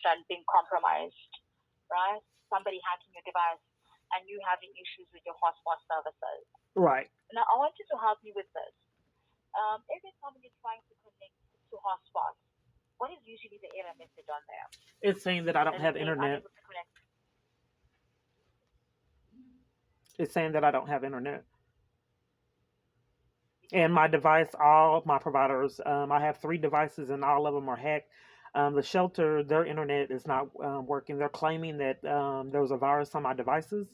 start being compromised, right? Somebody hacking your device and you having issues with your hotspot services. Right. Now, I want you to help me with this. Every time you're trying to connect to hotspots, what is usually the error message on there? It's saying that I don't Does it have say internet. unable to connect? It's saying that I don't have internet. You don't And have my internet. device, all of my providers, I have 3 devices and all of them are hacked. The shelter, their internet is not working. They're claiming that there was a virus on my devices,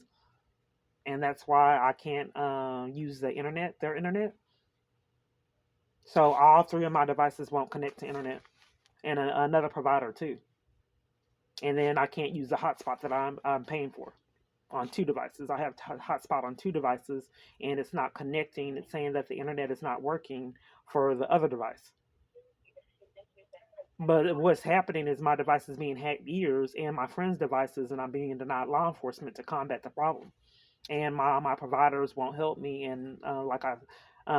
and that's why I can't use the internet, their internet. So all 3 of my devices won't connect to internet, and another provider too. And then I can't use the hotspot that I'm paying for on 2 devices. I have hotspot on 2 devices, and it's not connecting. It's saying that the internet is not working for the other device. But what's happening is my device is being hacked years, and my friends' devices, and I'm being denied law enforcement to combat the problem. And my providers won't help me. And like I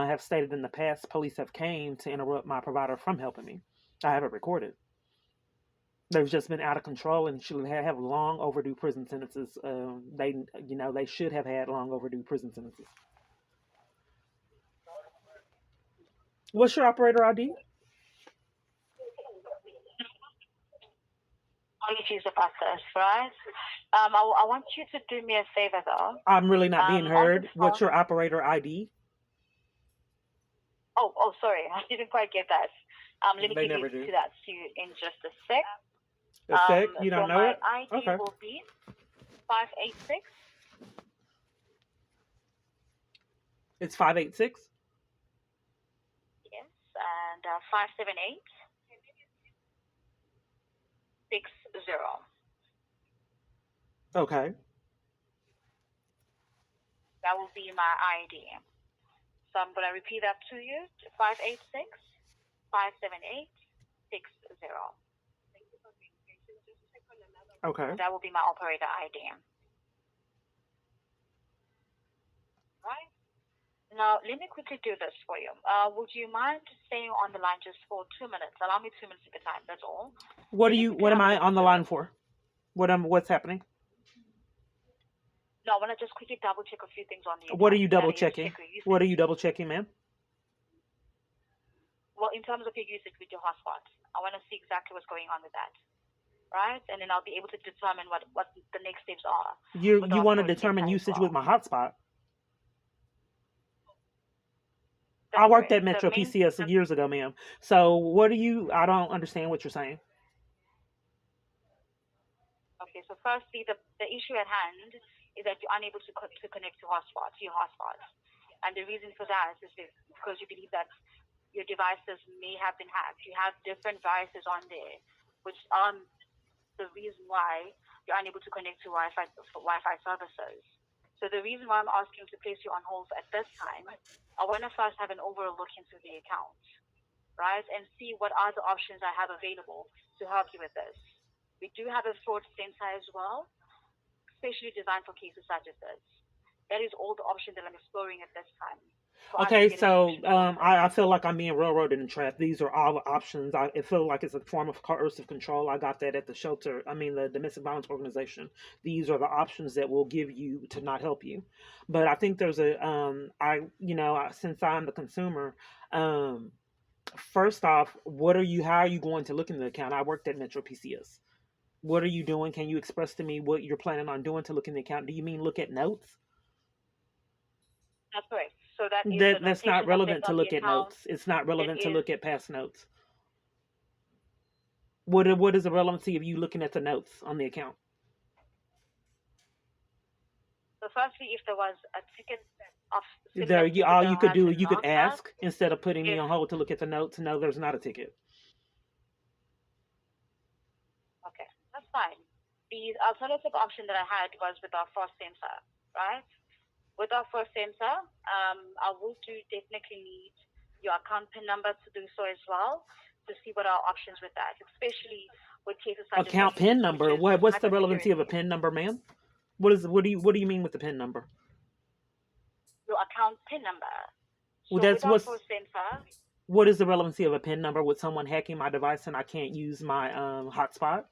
have stated in the past, police have came to interrupt my provider from helping me. I have it recorded. They've just been out of control and should have long overdue prison sentences. They should have had long overdue prison sentences. What's your operator ID? Apologies about this, right? I want you to do me a favor though. I'm really not being On the heard. What's phone. your operator ID? Oh, sorry, I didn't quite get that. Let me They give you never do. to that to you in just a sec. A sec? You So don't know my it? ID Okay. will be 586. It's 586. Yes, and 578 60. Okay. That will be my ID. So I'm going to repeat that to you: 586 578 60. Okay. That will be my operator ID. Right? Now, let me quickly do this for you. Would you mind staying on the line just for 2 minutes? Allow me 2 minutes of your time. That's all. What Let do me you? quickly What am have a I look on the into line this. for? What's happening? No, I want to just quickly double check a few things on the What are account. you That double is, checking? check your usage. What are you double checking, ma'am? Well, in terms of your usage with your hotspot, I want to see exactly what's going on with that, right? And then I'll be able to determine what the next steps are with You our want to first determine sensor as usage with well. my hotspot? I That's worked correct. at The Metro main PCS years ago, ma'am. So what do you? I don't understand what you're saying. Okay, so firstly, the issue at hand is that you're unable to connect to your hotspot. And the reason for that is because you believe that your devices may have been hacked. You have different viruses on there, which are the reason why you're unable to connect to Wi-Fi services. So the reason why I'm asking to place you on hold at this time, I want to first have an overall look into the account, right, and see what other options I have available to help you with this. We do have a fraud sensor as well, especially designed for cases such as this. That is all the options that I'm exploring at this time for us to Okay, get a so solution sorted. I feel like I'm being railroaded and trapped. These are all the options. It feels like it's a form of coercive control. I got that at the shelter. I mean, the domestic violence organization. These are the options that will give you to not help you. But I think there's since I'm the consumer, um, first off, how are you going to look in the account? I worked at Metro PCS. What are you doing? Can you express to me what you're planning on doing to look in the account? Do you mean look at notes? That's correct. So that is the That's not notation of relevant left to on the look at account. notes. It's not It relevant to is. look at past notes. What is the relevancy of you looking at the notes on the account? So firstly, if there was a ticket of similar There, ticket all that you could has do, been you could marked up, ask instead of putting me if on hold to look at the notes. No, there's not a ticket. okay, that's fine. The alternative option that I had was with our first sensor, right? With our first sensor, I will definitely need your account PIN number to do so as well to see what our options with that, especially with cases such as Account this, PIN which number. is What's the relevancy of a hypersecurity. PIN number, ma'am? What do you mean with the PIN number? Your account PIN number. Well, So with that's our what's first sensor, what is the relevancy of a PIN number with someone hacking my device and I can't use my hotspot?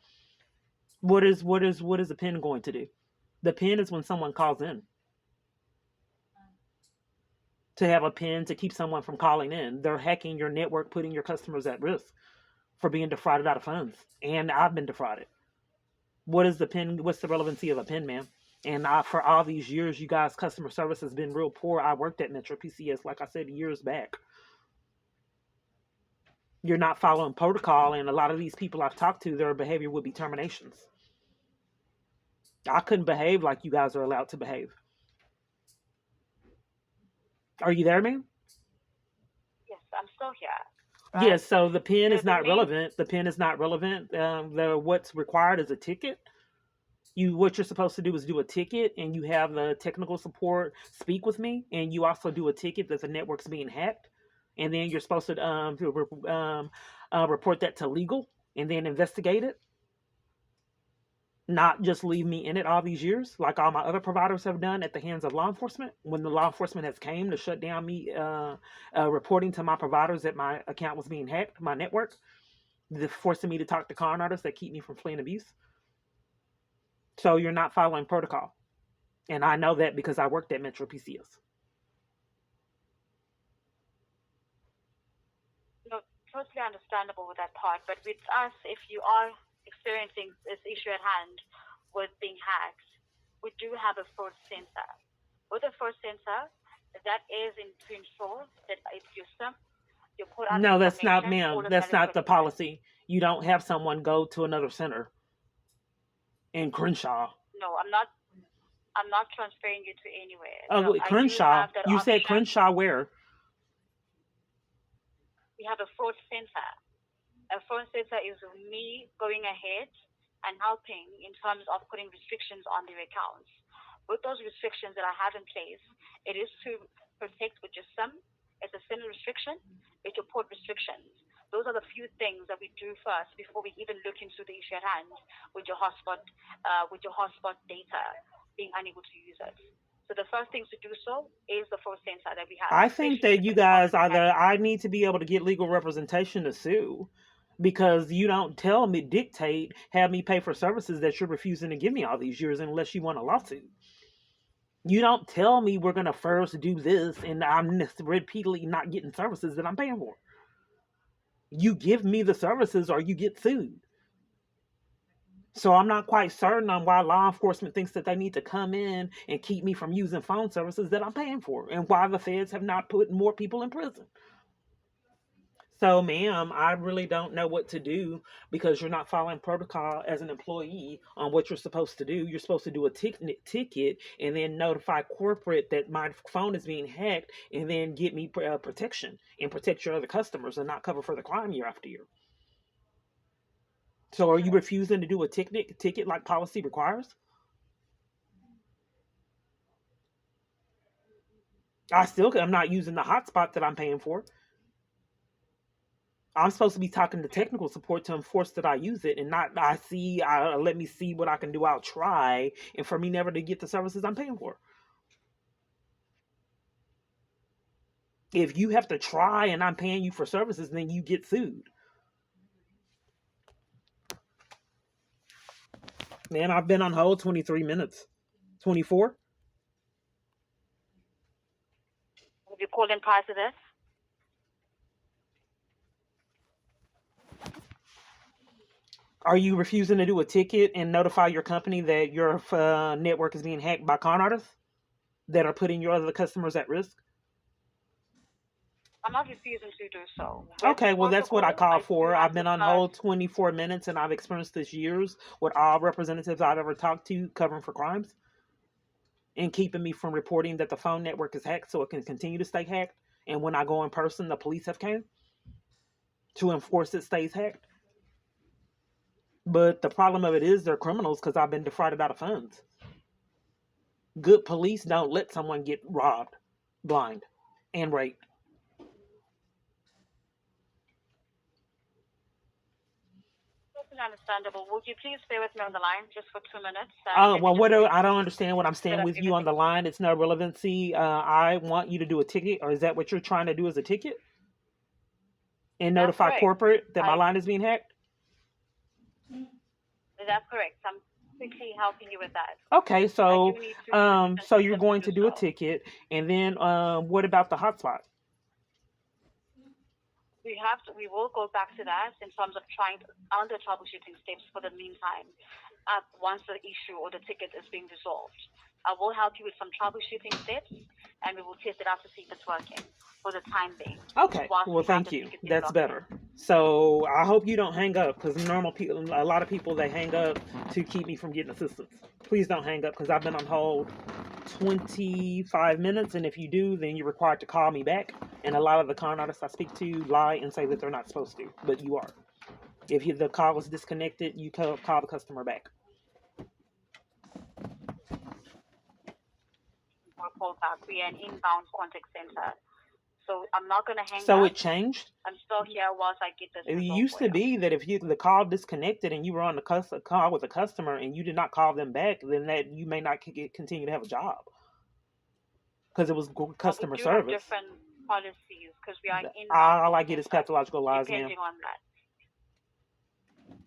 What is a pin going to do? The pin is when someone calls in. To have a pin to keep someone from calling in. They're hacking your network, putting your customers at risk for being defrauded out of funds. And I've been defrauded. What is the pin? What's the relevancy of a pin, man? And for all these years, you guys, customer service has been real poor. I worked at Metro PCS, like I said, years back. You're not following protocol, and a lot of these people I've talked to, their behavior would be terminations. I couldn't behave like you guys are allowed to behave. Are you there, man? Yes, I'm still here. Yes. Right? So the pin is The not main relevant. The pin is not relevant. What's required is a ticket. What you're supposed to do is do a ticket, and you have the technical support speak with me, and you also do a ticket that the network's being hacked, and then you're supposed to report that to legal, and then investigate it. Not just leave me in it all these years, like all my other providers have done at the hands of law enforcement. When the law enforcement has came to shut down me, reporting to my providers that my account was being hacked, my network, forcing me to talk to con artists that keep me from fleeing abuse. So you're not following protocol. And I know that because I worked at Metro PCS. totally understandable with that part, but with us, if you are experiencing this issue at hand with being hacked, we do have a fraud sensor. With a fraud sensor, that is to ensure that it's your SIM, your put out No, that's not, information, ma'am. all of that That's is not the protected. policy. You don't have someone go to another center in Crenshaw. No, I'm not transferring you to anywhere. Oh, I do Crenshaw. have that You said option. Crenshaw where? We have a fraud sensor. A fraud sensor is me going ahead and helping in terms of putting restrictions on their accounts. With those restrictions that I have in place, it is to protect with your SIM. It's a SIM restriction, it's your port restrictions. Those are the few things that we do first before we even look into the issue at hand with your hotspot data, being unable to use it. So the first things to do so is the fraud sensor that we have, I think especially that with you the Department guys of either, Hacking. I need to be able to get legal representation to sue because you don't tell me, dictate, have me pay for services that you're refusing to give me all these years unless you want a lawsuit. You don't tell me we're going to first do this and I'm repeatedly not getting services that I'm paying for. You give me the services or you get sued. So I'm not quite certain on why law enforcement thinks that they need to come in and keep me from using phone services that I'm paying for, and why the feds have not put more people in prison. So, ma'am, I really don't know what to do because you're not following protocol as an employee on what you're supposed to do. You're supposed to do a ticket and then notify corporate that my phone is being hacked and then get me protection and protect your other customers and not cover for the crime year after year. So, are you Correct. refusing to do a ticket like policy requires? I'm not using the hotspot that I'm paying for. I'm supposed to be talking to Okay. technical support to enforce that I use it, and not let me see what I can do. I'll try, and for me never to get the services I'm paying for. If you have to try and I'm paying you for services, then you get sued. Man, I've been on hold 23 minutes. 24? Have you called in prior to this? Are you refusing to do a ticket and notify your company that your network is being hacked by con artists that are putting your other customers at risk? I'm not refusing to do so. With Okay, well, that's what I protocol, call I do for. I've been answer on hold first. 24 minutes and I've experienced this years with all representatives I've ever talked to covering for crimes and keeping me from reporting that the phone network is hacked so it can continue to stay hacked. And when I go in person, the police have came to enforce it stays hacked. But the problem of it is they're criminals because I've been defrauded out of funds. Good police don't let someone get robbed, blind, and raped. Totally understandable. Would you please stay with me on the line just for 2 minutes and Oh, let me well, just I don't quickly understand what I'm set saying up with you on everything? the line. It's no relevancy. I want you to do a ticket, or is that what you're trying to do as a ticket? And That's notify correct. corporate that my I line is being hacked? That's correct. I'm quickly helping you with that. Okay, I do so need to use different so you're systems to going do to do a so. ticket, and then what about the hotspot? We will go back to that in terms of trying other troubleshooting steps for the meantime. Once the issue or the ticket is being resolved, I will help you with some troubleshooting steps, and we will test it out to see if it's working for the time being, Okay, whilst well, we have thank the you. ticket being That's locked in. better. So I hope you don't hang up because normal people, a lot of people, they hang up to keep me from getting assistance. Please don't hang up because I've been on hold 25 minutes, and if you do, then you're required to call me back. And a lot of the con artists I speak to lie and say that they're not supposed to, but you are. If the call is disconnected, you call the customer back. Or call back. We are an inbound contact center, so I'm not gonna hang So up. it changed. I'm still here whilst I get this It resolved used for to you. be that if the call disconnected and you were on the call with a customer and you did not call them back, then that you may not continue to have a job because it was But we customer do have service. different policies because we are an inbound All call I get is center, pathological lies, ma'am. depending on that.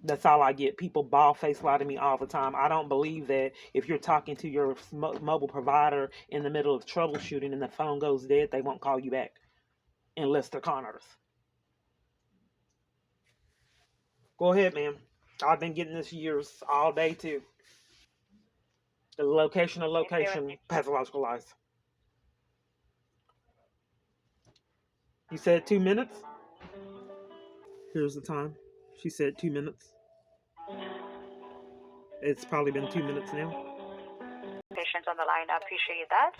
That's all I get. People ball face lie to me all the time. I don't believe that if you're talking to your mobile provider in the middle of troubleshooting and the phone goes dead, they won't call you back unless they're con artists. Go ahead, ma'am. I've been getting this years all day too. The location of Okay, bear with location, me. pathological lies. You said 2 minutes? Here's the time. She said 2 minutes. It's probably been 2 minutes now. Patients on the line, I appreciate that.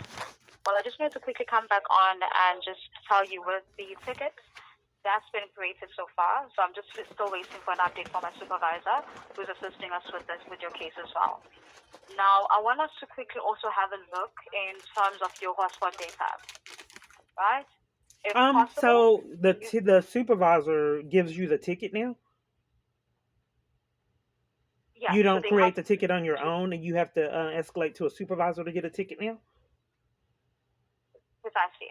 Well, I just wanted to quickly come back on and just tell you with the ticket that's been created so far. So I'm just still waiting for an update from my supervisor who's assisting us with this, with your case as well. Now, I want us to quickly also have a look in terms of your hotspot data, right? If possible, So the supervisor gives you the ticket now. yeah. You So don't they have create the ticket on your to own, and you have to escalate to a supervisor to get a ticket now. precisely.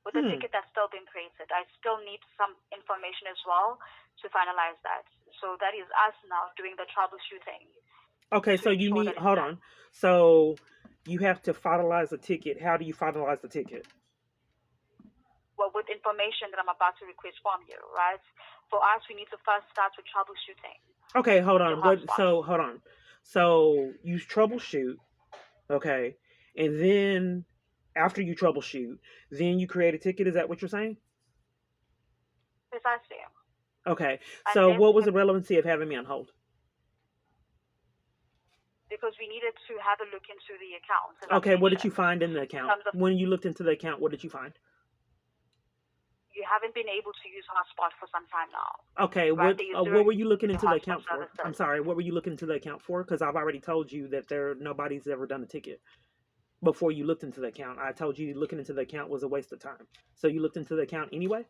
With the Hmm. ticket that's still being created, I still need some information as well to finalize that. So that is us now doing the troubleshooting Okay, to so you ensure need. that it's Hold done. on. So you have to finalize the ticket. How do you finalize the ticket? Well, with information that I'm about to request from you, right? For us, we need to first start with troubleshooting Okay, hold with your on. What? hotspot. So hold on. So you troubleshoot. Okay, and then after you troubleshoot, then you create a ticket. Is that what you're saying? Precisely. Okay. And So then what we was have, the relevancy of having me on hold? because we needed to have a look into the accounts, as I've Okay, what did you mentioned, find in the in account? terms of When you looked into the account, what did you find? you haven't been able to use hotspot for some time now, Okay, right? There is what zero were you looking to into the hotspot account for? I'm services. sorry, what were you looking into the account for? Because I've already told you that nobody's ever done a ticket before you looked into the account. I told you looking into the account was a waste of time. So you looked into the account anyway?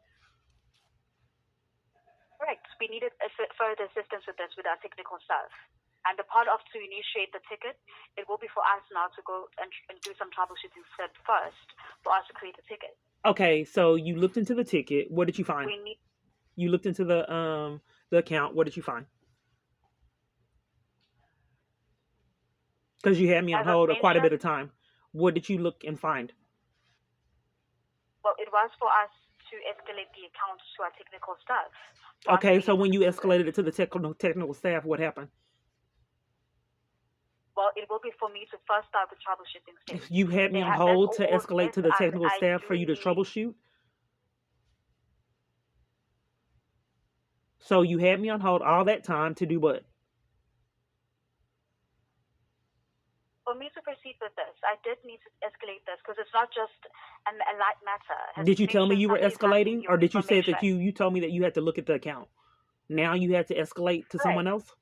Correct. We needed further assistance with this with our technical staff. And the part of to initiate the ticket, it will be for us now to go and do some troubleshooting step first for us to create a ticket. Okay, so you looked into the ticket. What did you find? We need, You looked into the account. What did you find? Because you had me on as I've hold quite a bit of mentioned, time. What did you look and find? well, it was for us to escalate the account to our technical staff for us to Okay, be so able when to you do this. escalated it to the technical staff, what happened? Well, it will be for me to first start with troubleshooting steps. You had me on That's hold to all. escalate Yes, to the and technical I staff for do you to need. troubleshoot. So you had me on hold all that time to do what? For me to proceed with this, I did need to escalate this because it's not just a light matter. As Did you tell me mentioned, you were somebody is lacking escalating, or your did you say that information. you told me that you had to look at the account? Now you had to escalate to someone Correct. else.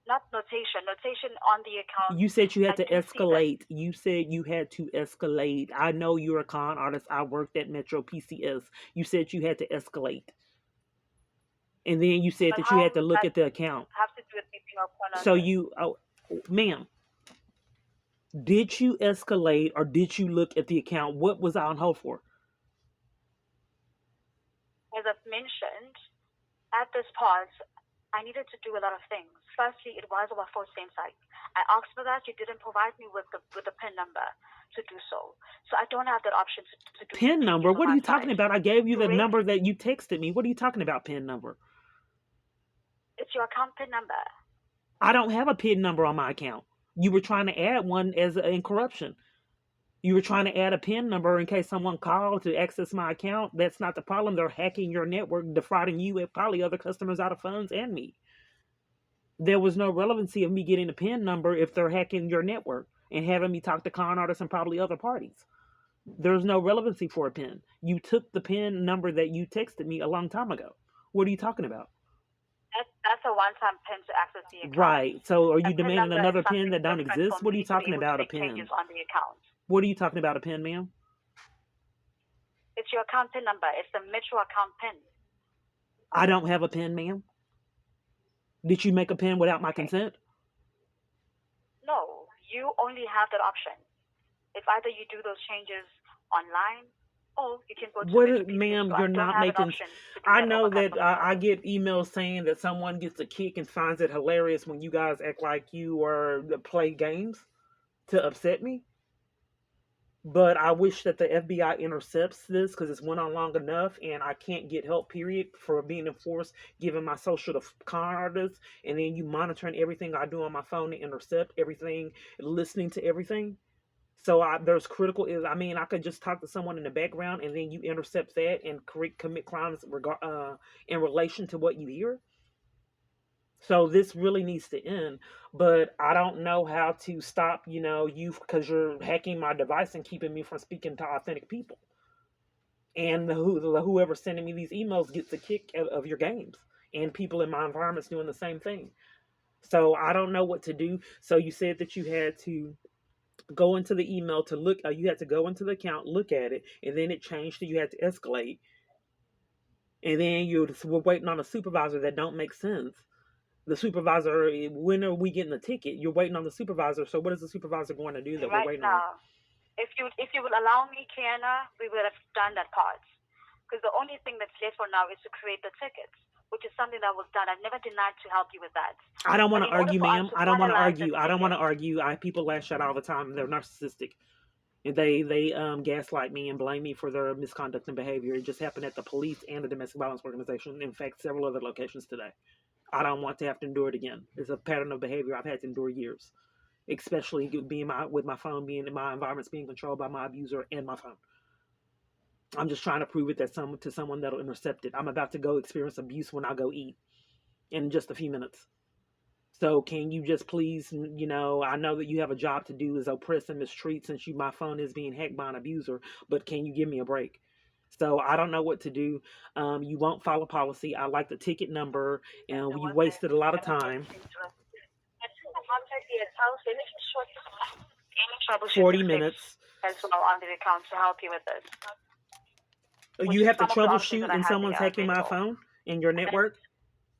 Not notation. Notation on the account. You said you had I to do see this. escalate. You said you had to escalate. I know you're a con artist. I worked at Metro PCS. You said you had to escalate. And then you said But that you how had to does look that at the account. have to do with meeting our So corner? you, oh, ma'am, did you escalate or did you look at the account? What was I on hold for? As I've mentioned, at this part, I needed to do a lot of things. Firstly, it was our first same site. I asked for that. You didn't provide me with the PIN number to do so. So I don't have that option to do PIN changes number? on What are my you talking side. about? I gave you You the raised, number that you texted me. What are you talking about, PIN number? it's your account PIN number. I don't have a PIN number on my account. You were trying to add one as in corruption. You were trying to add a PIN number in case someone called to access my account. That's not the problem. They're hacking your network, defrauding you and probably other customers out of funds and me. There was no relevancy of me getting a PIN number if they're hacking your network and having me talk to con artists and probably other parties. There's no relevancy for a PIN. You took the PIN number that you texted me a long time ago. What are you talking about? That's a one-time PIN to access the account. Right. So are A you PIN demanding number is another PIN something that don't different for exist? What are you me to be talking able to about, a make PIN? changes on the account. What are you talking about, a PIN, ma'am? It's your account PIN number. It's the Metro account PIN. I don't have a PIN, ma'am. Did you make a PIN without my consent? No, you only have that option. If either you do those changes online, or you can go to Metro PCS. Ma'am, you're not making. I know that I get emails saying that someone gets a kick and finds it hilarious when you guys act like you are play games to upset me. But I wish that the FBI intercepts this because it's went on long enough and I can't get help, period, for being enforced, giving my social to con artists, and then you monitoring everything I do on my phone to intercept everything, listening to everything. So there's critical. I mean, I could just talk to someone in the background and then you intercept that and commit crimes in relation to what you hear. So this really needs to end, but I don't know how to stop, you because you're hacking my device and keeping me from speaking to authentic people. And whoever's sending me these emails gets a kick of your games, and people in my environment's doing the same thing. So I don't know what to do. So you said that you had to go into the email to look. You had to go into the account, look at it, and then it changed to you had to escalate, and then you were waiting on a supervisor that don't make sense. The supervisor, when are we getting the ticket? You're waiting on the supervisor. So what is the supervisor going to do that we're waiting on? If you would allow me, Kiana, we would have done that part. Because the only thing that's left for now is to create the tickets, which is something that was done. I've never denied to help you with that. I don't want to argue, ma'am. I don't want to argue. I don't want to argue. People lash out all the time. They're narcissistic. And they gaslight me and blame me for their misconduct and behavior. It just happened at the police and the domestic violence organization. In fact, several other locations today. I don't want to have to endure it again. It's a pattern of behavior I've had to endure years, especially with my phone being in my environments being controlled by my abuser and my phone. I'm just trying to prove it to someone that'll intercept it. I'm about to go experience abuse when I go eat in just a few minutes. So can you just please, I know that you have a job to do is oppress and mistreat since my phone is being hacked by an abuser, but can you give me a break? So I don't know what to do. You won't follow policy. I like the ticket number, and you wasted a lot of time. 40 minutes. As well on the account to help you with this. You have to troubleshoot and someone's hacking my phone and your network.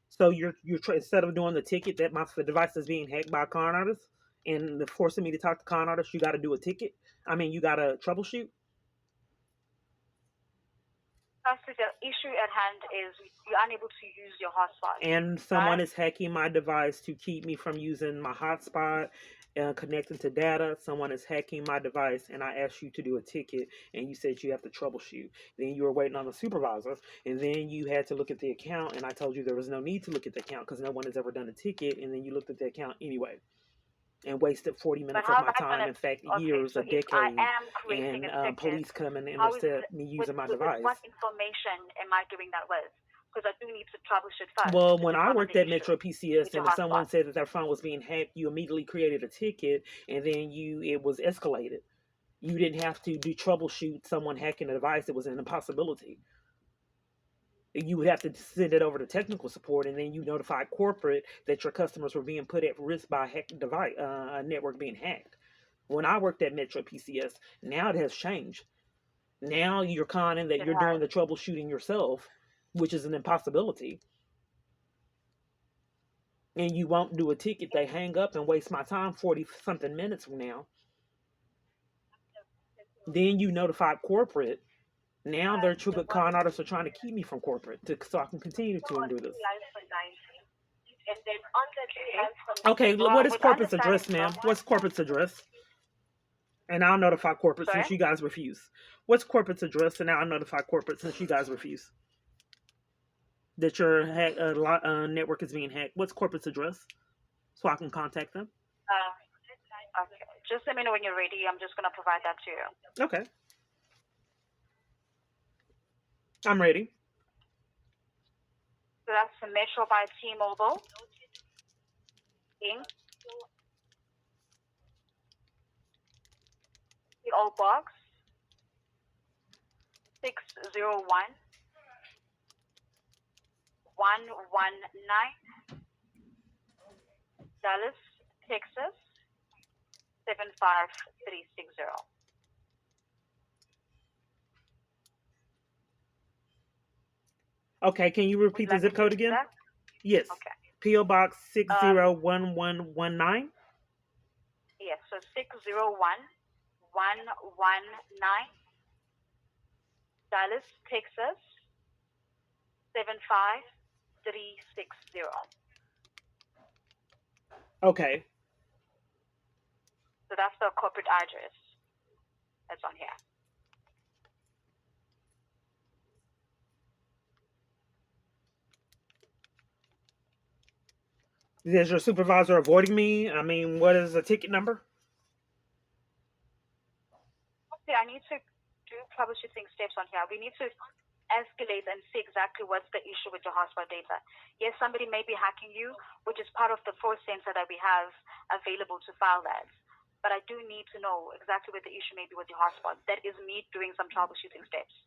So you're instead of doing the ticket that the device is being hacked by con artists and forcing me to talk to con artists, you got to do a ticket. I mean, you got to troubleshoot. Firstly, the issue at hand is you're unable to use your hotspot. And someone is hacking my device to keep me from using my hotspot, connecting to data. Someone is hacking my device, and I asked you to do a ticket, and you said you have to troubleshoot. Then you were waiting on the supervisor, and then you had to look at the account, and I told you there was no need to look at the account because no one has ever done a ticket, and then you looked at the account anyway. And wasted 40 minutes of my time, in fact, years, a decade, and police come and intercept me using my device. What information am I doing that with? Because I do need to troubleshoot first. Well, when I worked at Metro PCS and if someone said that their phone was being hacked, you immediately created a ticket, and then it was escalated. You didn't have to do troubleshoot someone hacking a device. It was an impossibility. You would have to send it over to technical support, and then you notify corporate that your customers were being put at risk by a network being hacked. When I worked at Metro PCS, now it has changed. Now you're conning that you're doing the troubleshooting yourself, which is an impossibility. And you won't do a ticket. They hang up and waste my time 40-something minutes from now. Then you notify corporate. Now their true con artists are trying to keep me from corporate so I can continue to do this. Okay, what Well, is with corporate's understanding address, ma'am? someone, What's corporate's address? And I'll notify corporate sorry? since you guys refuse. What's corporate's address? And I'll notify corporate since you guys refuse that your network is being hacked. What's corporate's address so I can contact them? Okay. Just let me know when you're ready. I'm just going to provide that to you. Okay, I'm ready. So that's the Metro by T-Mobile, Inc., PO Box 601 119, Dallas, Texas 75360. Okay, can you Would repeat you the like me zip to code repeat again? that? Yes. Okay. PO Box Um, 601119. yes, so 601 119, Dallas, Texas 75360. Okay. So that's the corporate address that's on here. Is your supervisor avoiding me? I mean, what is the ticket number? Okay, I need to do troubleshooting steps on here. We need to escalate and see exactly what's the issue with your hotspot data. Yes, somebody may be hacking you, which is part of the force sensor that we have available to file that. But I do need to know exactly what the issue may be with your hotspot. That is me doing some troubleshooting steps.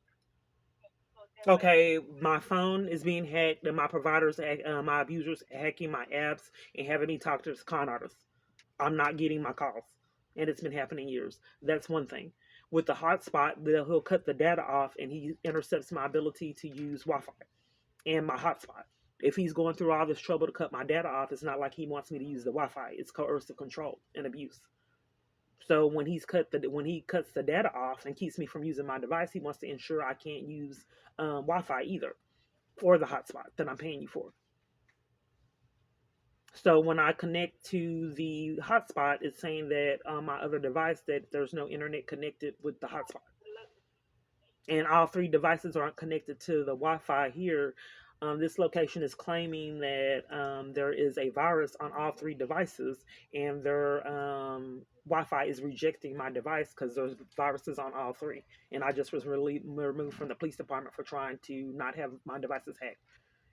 Okay, my phone is being hacked, and my providers, my abusers, hacking my apps and having me talk to con artists. I'm not getting my calls, and it's been happening years. That's one thing. With the hotspot, he'll cut the data off, and he intercepts my ability to use Wi-Fi and my hotspot. If he's going through all this trouble to cut my data off, it's not like he wants me to use the Wi-Fi. It's coercive control and abuse. So when when he cuts the data off and keeps me from using my device, he wants to ensure I can't use Wi-Fi either, or the hotspot that I'm paying you for. So when I connect to the hotspot, it's saying that on my other device that there's no internet connected with the hotspot, and all three devices aren't connected to the Wi-Fi here. This location is claiming that there is a virus on all three devices, and their Wi-Fi is rejecting my device because there's viruses on all three. And I just was removed from the police department for trying to not have my devices hacked.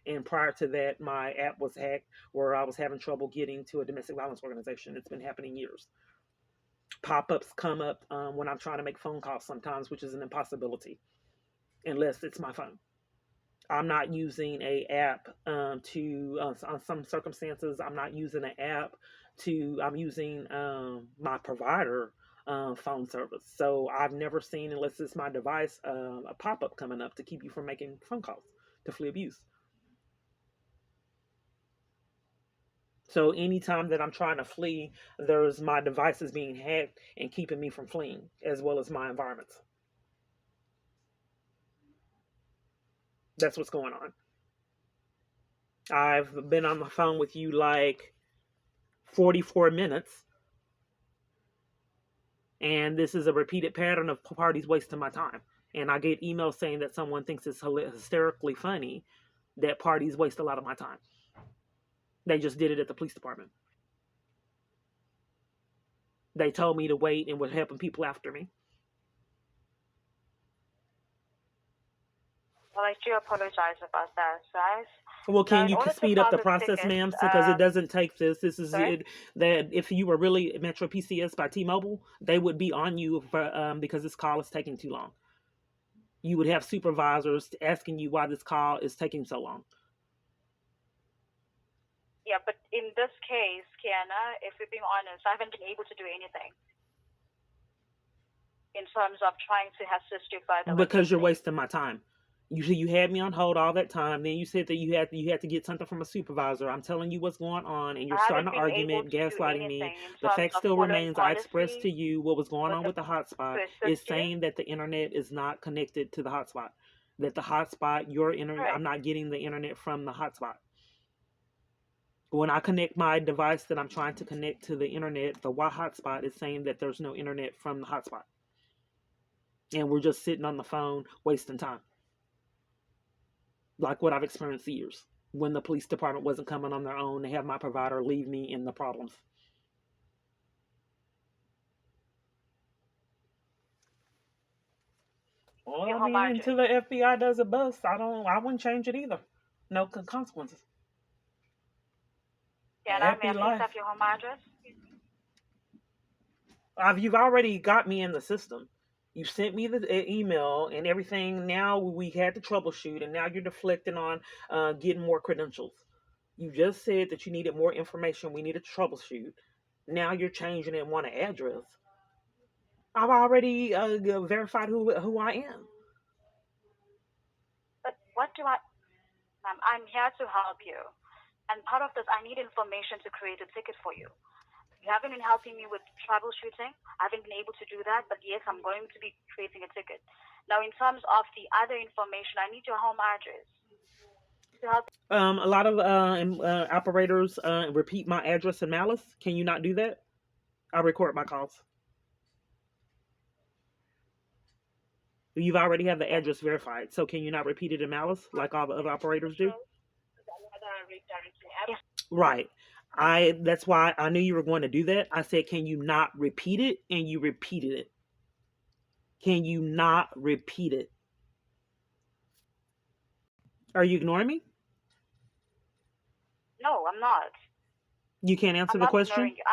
And prior to that, my app was hacked where I was having trouble getting to a domestic violence organization. It's been happening years. Pop-ups come up when I'm trying to make phone calls sometimes, which is an impossibility unless it's my phone. I'm not using a app to on some circumstances. I'm not using an app to. I'm using my provider phone service. So I've never seen, unless it's my device, a pop up coming up to keep you from making phone calls to flee abuse. So anytime that I'm trying to flee, there's my devices being hacked and keeping me from fleeing, as well as my environments. That's what's going on. I've been on the phone with you like 44 minutes, and this is a repeated pattern of parties wasting my time. And I get emails saying that someone thinks it's hysterically funny that parties waste a lot of my time. They just did it at the police department. They told me to wait and were helping people after me. Well, I do apologize about that, guys. Well, Now, can in you order to speed up file the this process, ticket, ma'am? Because it doesn't take this. This is sorry? it. That if you were really Metro PCS by T-Mobile, they would be on you for because this call is taking too long. You would have supervisors asking you why this call is taking so long. Yeah, but in this case, Kiana, if we're being honest, I haven't been able to do anything in terms of trying to assist you further with Because this you're thing. wasting my time. You had me on hold all that time. Then you said that you had to get something from a supervisor. I'm telling you what's going on, and you're I starting haven't an been able argument, to do gaslighting me. anything in The terms fact of still following remains. I expressed policy to you what was going with on the with the to hotspot. assist It's you. saying that the internet is not connected to the hotspot. That the hotspot, your internet, Correct. I'm not getting the internet from the hotspot. When I connect my device that I'm trying to connect to the internet, the Wi hotspot is saying that there's no internet from the hotspot. And we're just sitting on the phone wasting time. Like what I've experienced years. When the police department wasn't coming on their own, they have my provider leave me in the problems. Well, Your I home mean, address. until the FBI does a bust, I wouldn't change it either. No consequences. A Can I may happy I please life. have your home address? You've already got me in the system. You sent me the email and everything. Now we had to troubleshoot, and now you're deflecting on getting more credentials. You just said that you needed more information. We needed to troubleshoot. Now you're changing it and want an address. I've already verified who I am. But what do I, ma'am? I'm here to help you, and part of this, I need information to create a ticket for you. You haven't been helping me with troubleshooting. I haven't been able to do that, but yes, I'm going to be creating a ticket. Now, in terms of the other information, I need your home address to help. A lot of operators repeat my address in malice. Can you not do that? I record my calls. You've already have the Yes. address verified, so can you not repeat it in malice like all the other operators do? Yes. Right. That's why I knew you were going to do that. I said, can you not repeat it? And you repeated it. Can you not repeat it? Are you ignoring me? No, I'm not. You can't answer I'm the not question? ignoring you.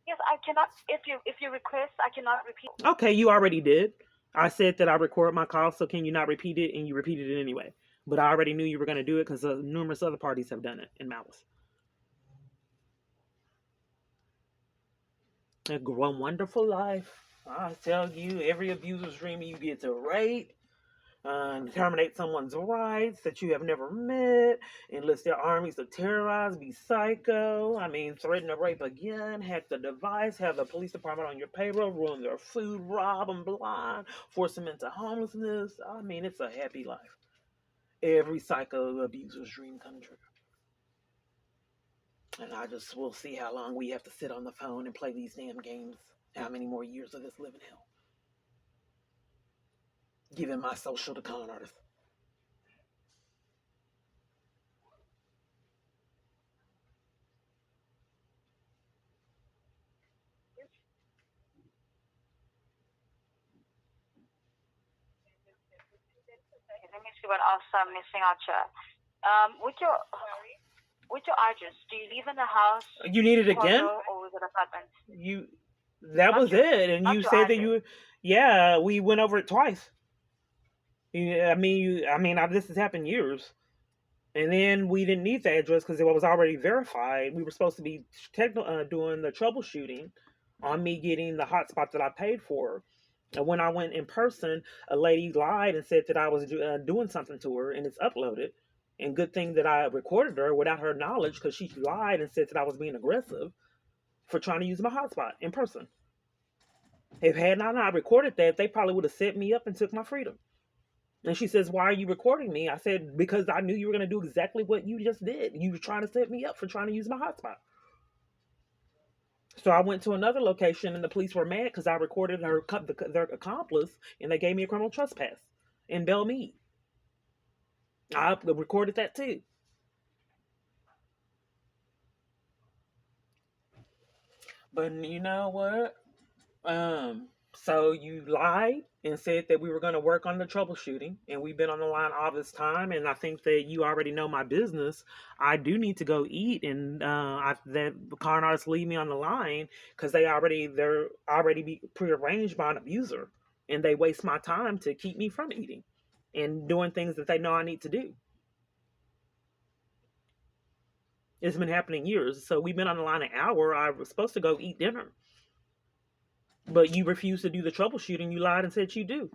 Yes, I cannot. If you request, I cannot repeat. Okay, you already did. I said that I record my calls, so can you not repeat it? And you repeated it anyway. But I already knew you were going to do it because numerous other parties have done it in malice. A wonderful life. I tell you, every abuser's dream you get to rape, terminate someone's rights that you have never met, enlist their armies to terrorize, be psycho. I mean, threaten to rape again, hack the device, have the police department on your payroll, ruin their food, rob them blind, force them into homelessness. I mean, it's a happy life. Every psycho abuser's dream come true. And I just will see how long we have to sit on the phone and play these damn games. How many more years of this living hell? Giving my social to con artists. Okay, let me see what else I'm missing out here. With your address, do you live in the house, You need it again? condo, or with an apartment? That Not was your, it, and not you your said that address. yeah, we went over it twice. This has happened years, and then we didn't need the address because it was already verified. We were supposed to be doing the troubleshooting on me getting the hotspot that I paid for. And when I went in person, a lady lied and said that I was doing something to her, and it's uploaded. And good thing that I recorded her without her knowledge because she lied and said that I was being aggressive for trying to use my hotspot in person. If had I not recorded that, they probably would have set me up and took my freedom. And she says, "Why are you recording me?" I said, "Because I knew you were going to do exactly what you just did. You were trying to set me up for trying to use my hotspot." So I went to another location, and the police were mad because I recorded their accomplice, and they gave me a criminal trespass in Belmead. I recorded that too. But you know what? So you lied and said that we were going to work on the troubleshooting, and we've been on the line all this time. And I think that you already know my business. I do need to go eat, and that con artists leave me on the line because they're already be prearranged by an abuser, and they waste my time to keep me from eating and doing things that they know I need to do. It's been happening years. So we've been on the line an hour. I was supposed to go eat dinner. But you refused to do the troubleshooting. You lied and said you do.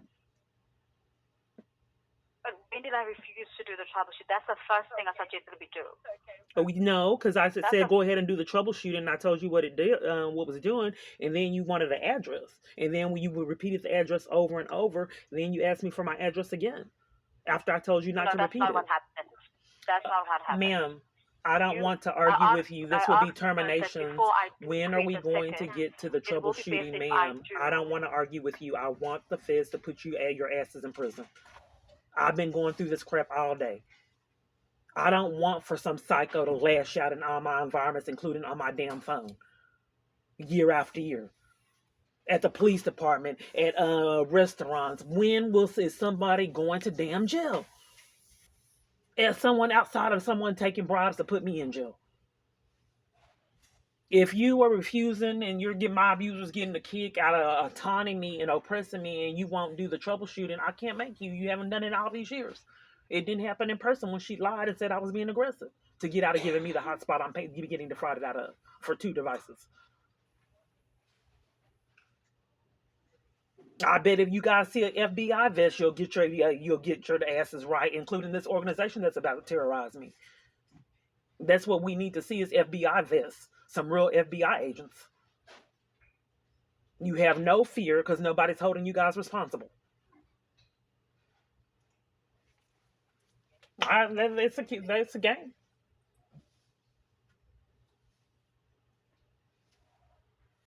But when did I refuse to do the troubleshoot? That's the first thing I suggested we do. Oh, no, because I That's said the go ahead and do the troubleshooting. And I told you what it did, what was doing, and then you wanted an address. And then when you repeated the address over and over, then you asked me for my address again after I told you not no, to that's repeat not it. what happened. That's not what happened. Ma'am, I don't You, want to I argue with asked, you. I This will be asked that terminations. before I do When are create we a going to second, get to the it will be best troubleshooting, if I ma'am? do. I don't want to argue with you. I want the feds to put your asses in prison. I've been going through this crap all day. I don't want for some psycho to lash out in all my environments, including on my damn phone, year after year. At the police department, at restaurants. When is somebody going to damn jail? As someone outside of someone taking bribes to put me in jail. If you are refusing and you're getting my abusers getting a kick out of taunting me and oppressing me and you won't do the troubleshooting, I can't make you. You haven't done it all these years. It didn't happen in person when she lied and said I was being aggressive to get out of giving me the hotspot I'm getting defrauded out of for 2 devices. I bet if you guys see an FBI vest, you'll get your asses right, including this organization that's about to terrorize me. That's what we need to see is FBI vests, some real FBI agents. You have no fear because nobody's holding you guys responsible. It's a game.